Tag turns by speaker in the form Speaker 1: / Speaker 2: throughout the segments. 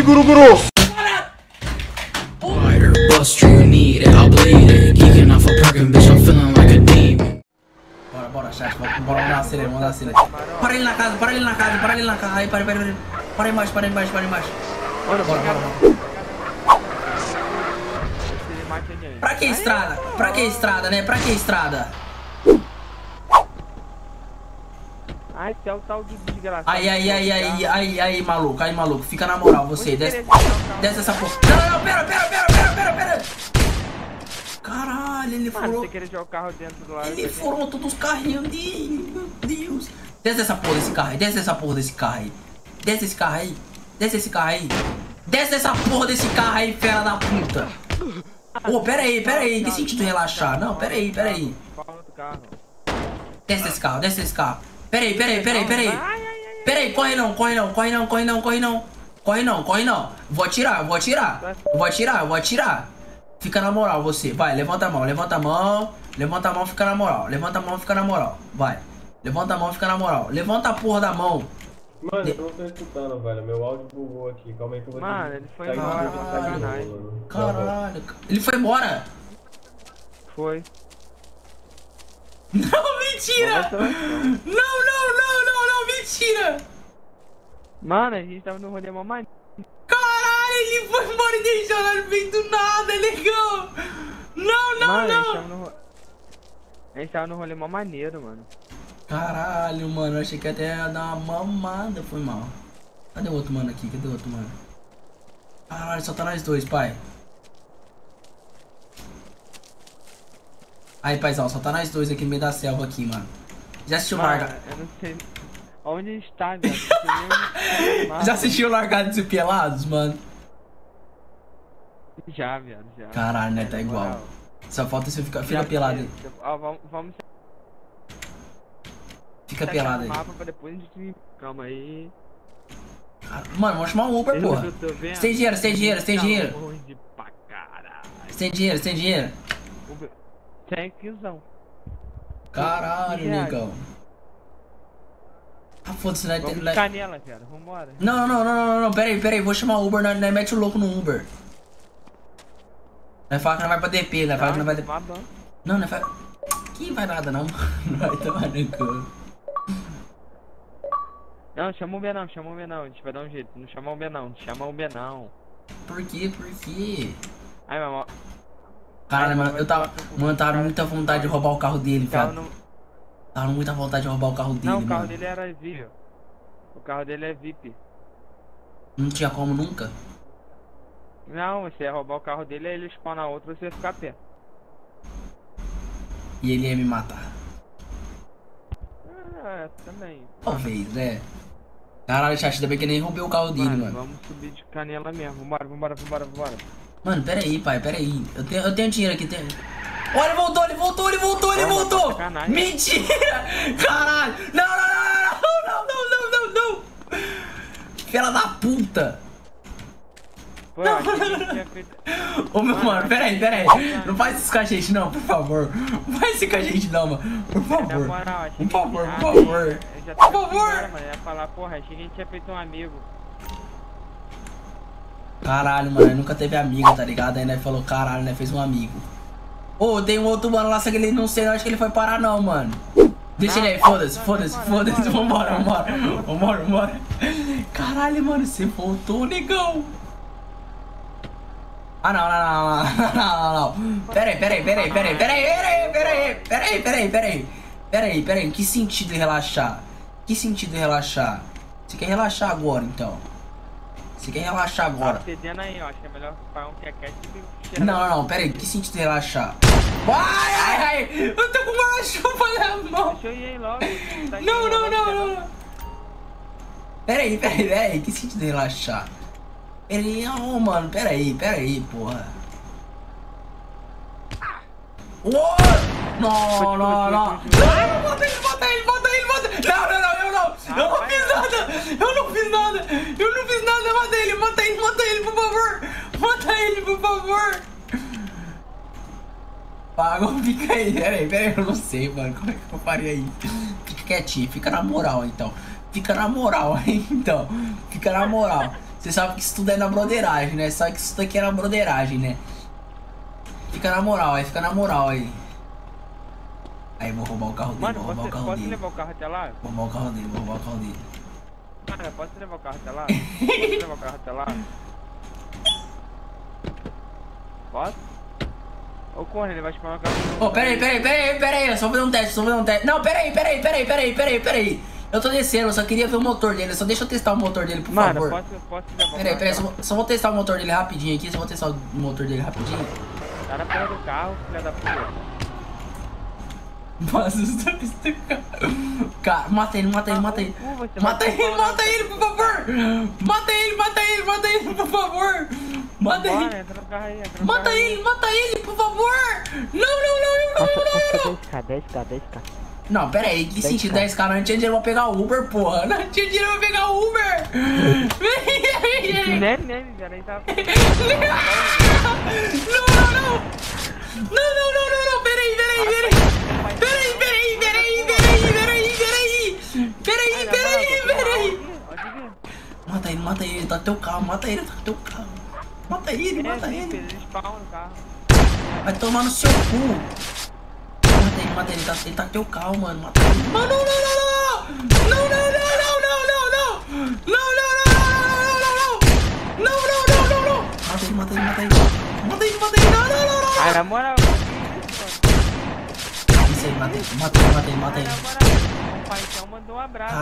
Speaker 1: guru guru.
Speaker 2: Bora, chat, bora dar acelera, vamos dar acelera. Para ele na casa, para ele na casa, para ele na casa. Aí, para embaixo, para embaixo, para embaixo. Bora. Pra que estrada? Pra que estrada, né? Pra que estrada?
Speaker 3: Ai, que é o tal de desgraçado.
Speaker 2: Aí, maluco. Fica na moral, você. Desce essa porra. Não, pera. Caralho, ele furou.
Speaker 3: Você queria jogar o carro dentro do lado.
Speaker 2: Ele furou todos os carrinhos dele, meu Deus. Desce essa porra desse carro aí, desce essa porra desse carro aí. Desce esse carro aí. Desce essa porra desse carro aí, fera da puta. Ô, pera aí. Tem sentido relaxar. Não, pera aí. Desce esse carro. Pera aí. Corre não. Vou atirar. Fica na moral, você. Vai, levanta a mão, fica na moral. Vai. Levanta a mão, fica na moral. Levanta a porra da mão.
Speaker 1: Mano, eu não tô escutando, velho. Meu áudio bugou aqui. Calma aí que eu vou...
Speaker 3: Mano, ele foi embora.
Speaker 2: Caralho. Ele foi embora?
Speaker 3: Foi.
Speaker 2: Não, mentira! Não, mentira!
Speaker 3: Mano, a gente tava no rolê mamãe.
Speaker 2: Caralho, ele foi embora e deixou lá no meio do nada, legal! Não!
Speaker 3: A gente tava no rolê mó maneiro, mano.
Speaker 2: Caralho, mano, eu achei que até ia dar uma mamada, foi mal. Cadê o outro mano aqui? Caralho, só tá nós dois, pai. Aí, paizão, só tá nós dois aqui no meio da selva aqui, mano. Já assistiu Largado?
Speaker 3: Eu não sei onde a gente tá, velho.
Speaker 2: Já assistiu Largados e Pelados, mano?
Speaker 3: Já, viado, já.
Speaker 2: Caralho, né? Tá igual. Só falta você ficar pelado aí.
Speaker 3: Vamos...
Speaker 2: Fica pelado aí.
Speaker 3: Mapa pra depois a gente... Calma aí.
Speaker 2: Mano, vamos chamar um Uber, porra. Você tem dinheiro. Você tem dinheiro?
Speaker 3: Tem quinzão.
Speaker 2: Caralho, negão. Ah, foda-se, né?
Speaker 3: Vamos de canela, cara. Vambora.
Speaker 2: Não. Pera aí. Vou chamar o Uber, nós mete o louco no Uber. Nós fala que não vai pra DP, nós fala que não vai DP. Não, nós fala... Que vai nada, não. Não vai tomar no cu.
Speaker 3: Não, chama o B não. A gente vai dar um jeito. Não chama o B não.
Speaker 2: Por quê?
Speaker 3: Ai, mamãe.
Speaker 2: Caralho, mano, eu tava com muita vontade de roubar o carro dele, viado. Tava com muita vontade de roubar o carro dele,
Speaker 3: não,
Speaker 2: mano.
Speaker 3: O carro dele era VIP. O carro dele é VIP.
Speaker 2: Não tinha como nunca?
Speaker 3: Não, você ia roubar o carro dele, aí ele spawna outro, você ia ficar perto.
Speaker 2: E ele ia me matar.
Speaker 3: Também.
Speaker 2: Talvez, né? Caralho, chat, ainda bem que nem roubei o carro dele, mano.
Speaker 3: Vamos subir de canela mesmo. Vambora.
Speaker 2: Mano, pera aí, pai, eu tenho dinheiro aqui, tenho... Olha, ele voltou! Mentira! Caralho! Não! Filha da puta!
Speaker 3: Pô, eu achei que a gente tinha feito...
Speaker 2: Ô, meu mano, pera aí. Não faz isso com a gente, não, por favor. Não faz isso com a gente, não, mano. Por favor. Por favor.
Speaker 3: Eu já tava embora, mano. Eu ia falar, porra, achei que a gente tinha feito um amigo.
Speaker 2: Caralho, mano, ele nunca teve amigo, tá ligado? Aí, né, falou, caralho, né, fez um amigo. Ô, tem um outro mano lá, só que ele não sei, eu acho que ele foi parar não, mano. Deixa ele aí, foda-se, vambora. Caralho, mano, você voltou, negão. Ah, não. Pera aí. Que sentido relaxar? Você quer relaxar agora, então?
Speaker 3: Tá cedendo aí, ó. Acho que é melhor pagar um quequete e...
Speaker 2: Não, pera aí. Que sentido relaxar? Ai! Eu tô com guarda-chuva na mão.
Speaker 3: Deixa eu ir aí logo.
Speaker 2: Não. Pera aí. Que sentido relaxar? Mano. Pera aí, porra. Não. Bota ele. Não. Eu não fiz nada. Mata ele, por favor. Paga, fica aí. Pera aí, eu não sei, mano. Como é que eu faria isso? Fica quietinho, fica na moral, então. Fica na moral. Você sabe que isso tudo é na broderagem, né? Você sabe que isso daqui é na broderagem, né? Fica na moral aí, fica na moral aí. Aí vou roubar o carro dele,
Speaker 3: Mano,
Speaker 2: vou roubar o carro
Speaker 3: posso
Speaker 2: dele.
Speaker 3: levar o carro até lá?
Speaker 2: Vou roubar o carro dele, vou roubar o carro dele.
Speaker 3: Mano, posso levar o carro até lá? Posso levar o carro até lá? Posso? Ô, corre, ele vai chamar o carro.
Speaker 2: Ô, peraí, eu só vou fazer um teste, Não, peraí. Eu tô descendo, eu só queria ver o motor dele, só deixa eu testar o motor dele, por favor.
Speaker 3: Mano, posso levar o
Speaker 2: Peraí,
Speaker 3: carro?
Speaker 2: só vou testar o motor dele rapidinho aqui, só vou testar o motor dele rapidinho.
Speaker 3: Tá na porra do carro, filha da puta.
Speaker 2: Mas os dois do carro. Cara, mata ele. Mata ele, por favor. Mata ele, por favor. Mata ele.
Speaker 3: Bora, entra no carro aí, entra no carro
Speaker 2: Mata
Speaker 3: aí.
Speaker 2: ele, por favor. Não.
Speaker 4: Passa 10k.
Speaker 2: Não, pera aí, que sentido 10k? Não tinha dinheiro pra pegar o Uber, porra. Não tinha dinheiro pra pegar o Uber.
Speaker 3: Nem, já nem tava.
Speaker 2: Não, peraí. Mata ele, tá no teu carro, Mata ele.
Speaker 3: Eles spawnam no carro.
Speaker 2: Vai tomar no seu cu. Mata ele, ele tá no teu carro, mano. Mata ele. Mano, não. Mata ele. Não.
Speaker 3: Ai, na moral.
Speaker 2: Isso aí, mata ele.
Speaker 3: Na moral, o pai então mandou um abraço.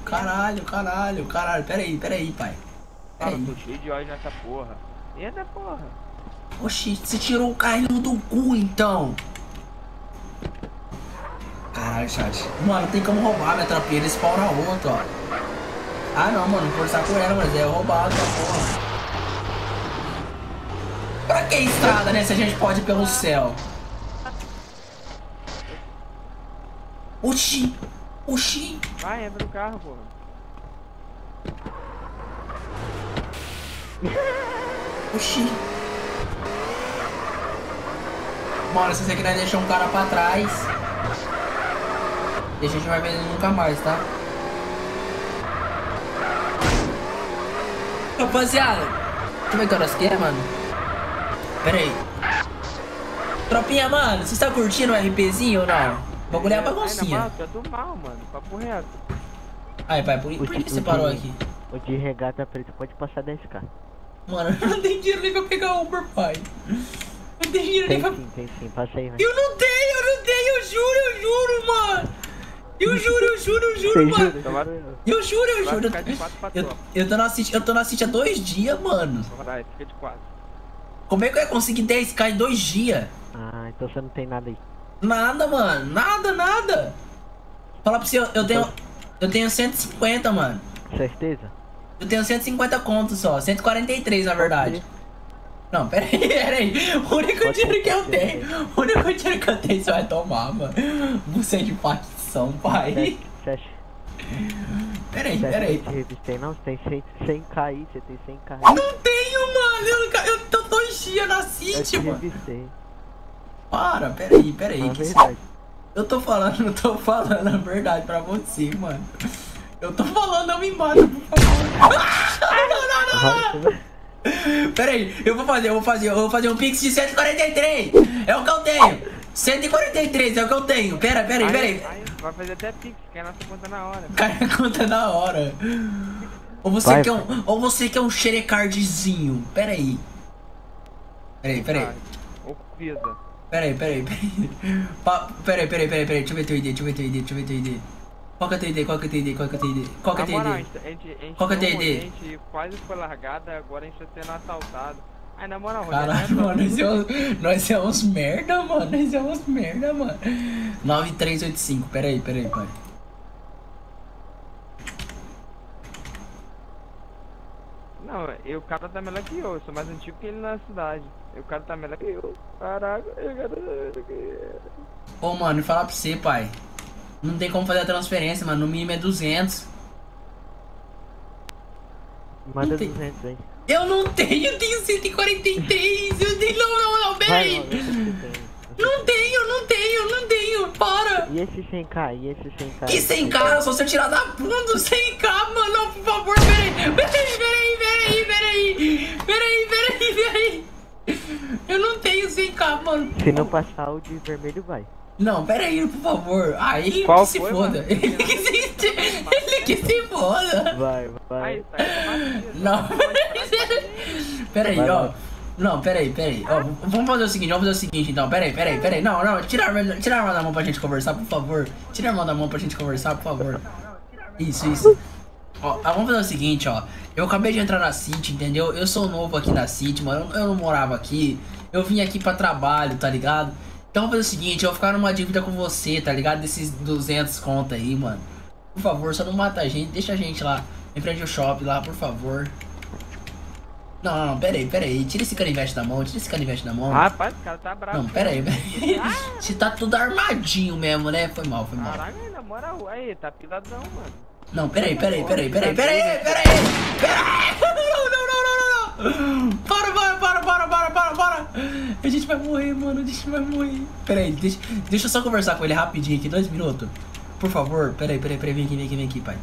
Speaker 2: Caralho. Peraí, pai.
Speaker 3: Ah, eu tô cheio de ódio nessa porra. Eita porra.
Speaker 2: Oxi, você tirou o carrinho do cu, então. Caralho, chat. Mano, tem como roubar minha tropinha. Ele spawna outro, ó. Ah, não, mano. Não forçar com ela, mas é roubado, porra. Pra que estrada, né? Se a gente pode ir pelo céu. Oxi.
Speaker 3: Vai, entra no carro, porra.
Speaker 2: Oxi. Mano, se você quiser deixar um cara pra trás, a gente vai ver ele nunca mais, tá? Rapaziada, deixa eu ver que horas que é, mano. Pera aí. Tropinha, mano, você tá curtindo o RPzinho ou não? O bagulho é a baguncinha.
Speaker 3: Eu tô mal, mano. Papo reto.
Speaker 2: Aí, pai, por que você parou aqui?
Speaker 4: O de regata preta pode passar 10k.
Speaker 2: Mano, eu não tenho dinheiro nem pra pegar Uber, pai. Não tenho dinheiro nem pra...
Speaker 4: Tem sim, passa aí, vai.
Speaker 2: Eu não tenho, eu juro, mano. Eu juro, mano. Eu juro.
Speaker 3: Vai ficar de 4 pra top.
Speaker 2: Eu tô na City há 2 dias, mano.
Speaker 3: Vai, fica de 4.
Speaker 2: Como é que eu ia conseguir 10k em 2 dias?
Speaker 4: Ah, então você não tem nada aí.
Speaker 2: Nada, mano. Nada. Fala pra você, eu tenho 150, mano.
Speaker 4: Certeza?
Speaker 2: Eu tenho 150 contos só. 143, na verdade. Não, pera aí. O único dinheiro que eu tenho. Você vai tomar, mano. Você é de facção, pai.
Speaker 4: Fecha.
Speaker 2: Pera aí.
Speaker 4: Eu te revistei, não? Você tem 100k aí, você tem 100k aí.
Speaker 2: Não tenho, mano. Eu tô 2 dias na
Speaker 4: Eu
Speaker 2: City,
Speaker 4: te
Speaker 2: mano.
Speaker 4: revistei.
Speaker 2: Para, peraí.
Speaker 4: É verdade.
Speaker 2: Eu tô falando a verdade pra você, mano. Eu tô falando, não me mata, por favor. Não. Pera aí, eu vou fazer um pix de 143. É o que eu tenho. 143 é o que eu tenho. Pera aí.
Speaker 3: Vai fazer até pix, que é a nossa conta na hora.
Speaker 2: Cai a conta na hora. Ou você quer um xerecardezinho. Pera aí. Pera aí.
Speaker 3: Ou visa.
Speaker 2: Pera aí. Peraí. Deixa eu ver teu ID. Qual que é teu ID?
Speaker 3: Qual que é teu ID? A gente quase foi largada, agora a gente tá sendo assaltado. Ai, na moral,
Speaker 2: caralho, mano, nós é uns merda, mano. 9385, peraí, pai.
Speaker 3: Não, o cara tá melhor que eu sou mais antigo que ele na cidade. O cara tá melhor que eu. Caraca,
Speaker 2: Ô, mano, falar pra você, pai. Não tem como fazer a transferência, mano. No mínimo é 200.
Speaker 4: Manda 200 aí.
Speaker 2: Eu não tenho, eu tenho 143. Eu tenho. Não, peraí. Não tenho, não tenho, não tenho. Para.
Speaker 4: E esse 100k? E esse 100k?
Speaker 2: Que 100k? Só se eu tirar da bunda 100k, mano. Não, por favor, peraí. Peraí. Eu não tenho 100k, mano.
Speaker 4: Se não passar o de vermelho, vai.
Speaker 2: Não, peraí, por favor. Aí
Speaker 3: Qual
Speaker 2: que se
Speaker 3: foi,
Speaker 2: foda.
Speaker 3: mano?
Speaker 2: Ele que se foda.
Speaker 4: Vai.
Speaker 3: Aí, tá aí,
Speaker 2: Não, peraí,
Speaker 4: Vai
Speaker 2: ó.
Speaker 4: lá.
Speaker 2: Não, peraí. Ó, vamos fazer o seguinte, então. Peraí. Não, tira a mão da mão pra gente conversar, por favor. Tira a mão da mão pra gente conversar, por favor. Isso. Ó, vamos fazer o seguinte, ó. Eu acabei de entrar na City, entendeu? Eu sou novo aqui na City, mano. Eu não morava aqui. Eu vim aqui pra trabalho, tá ligado? Então vamos fazer o seguinte, eu vou ficar numa dívida com você, tá ligado? Desses 200 conto aí, mano. Por favor, só não mata a gente, deixa a gente lá em frente ao shopping lá, por favor. Não, peraí. Tira esse canivete da mão,
Speaker 3: Rapaz, o cara tá bravo.
Speaker 2: Não, peraí. Você tá tudo armadinho mesmo, né? Foi mal.
Speaker 3: Caraca, na moral, aí, tá piladão, mano.
Speaker 2: Não, peraí. Não. Para. A gente vai morrer, mano. Peraí, deixa eu só conversar com ele rapidinho aqui, 2 minutos. Por favor, peraí. Vem aqui, pai.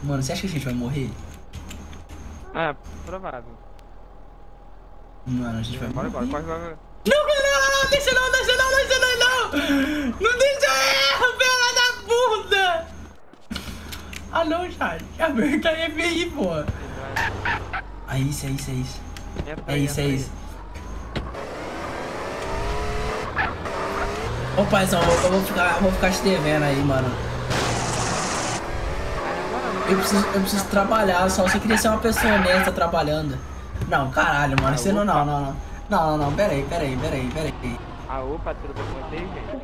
Speaker 2: Mano, você acha que a gente vai morrer?
Speaker 3: Ah, provável.
Speaker 2: Mano, a gente vai morrer.
Speaker 3: Bora.
Speaker 2: Não, deixa não. Não deixa eu, filha da puta. Ah, não, Charles. Aperta aí, FBI, pô. É isso. É isso. Ô, paizão, eu vou ficar te devendo aí, mano. Eu preciso trabalhar, só você queria ser uma pessoa honesta trabalhando. Não, caralho, mano, você não. Peraí.
Speaker 3: Ah, opa, tudo bem com vocês, gente?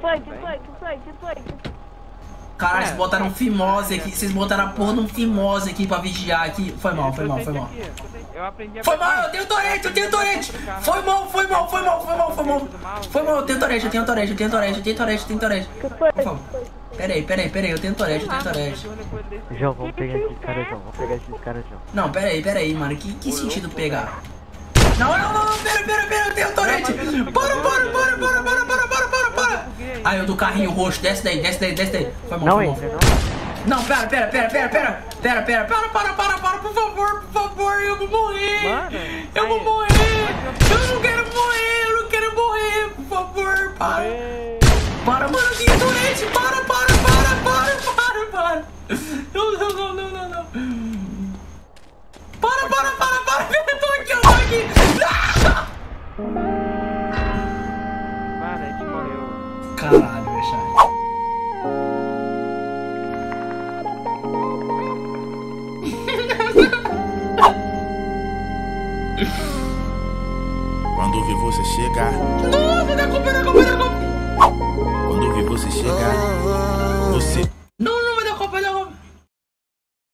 Speaker 5: Que foi?
Speaker 2: Caralho, vocês botaram um fimose aqui, vocês botaram a porra de um fimose aqui pra vigiar aqui. Foi mal.
Speaker 3: Eu aprendi a...
Speaker 2: Foi mal, eu tenho torrente. Foi mal, eu tenho torrente.
Speaker 5: Que foi?
Speaker 2: Por favor. Peraí, eu tenho torrente.
Speaker 4: João, vamos pegar esses caras, João.
Speaker 2: Não, peraí, mano, que sentido pegar? Não, pera, eu tenho torrente. Bora. Aí, o do carrinho roxo, desce daí. Foi mal. Não, pera, por favor, eu vou morrer.
Speaker 3: Mano,
Speaker 2: Eu não quero morrer, por favor, para. Para, mano, eu tenho torrente, para. Não. Para, eu tô aqui.
Speaker 3: Mano, a gente morreu.
Speaker 2: Caralho, Charles.
Speaker 6: Quando vi você chegar,
Speaker 2: Nossa, tá comprando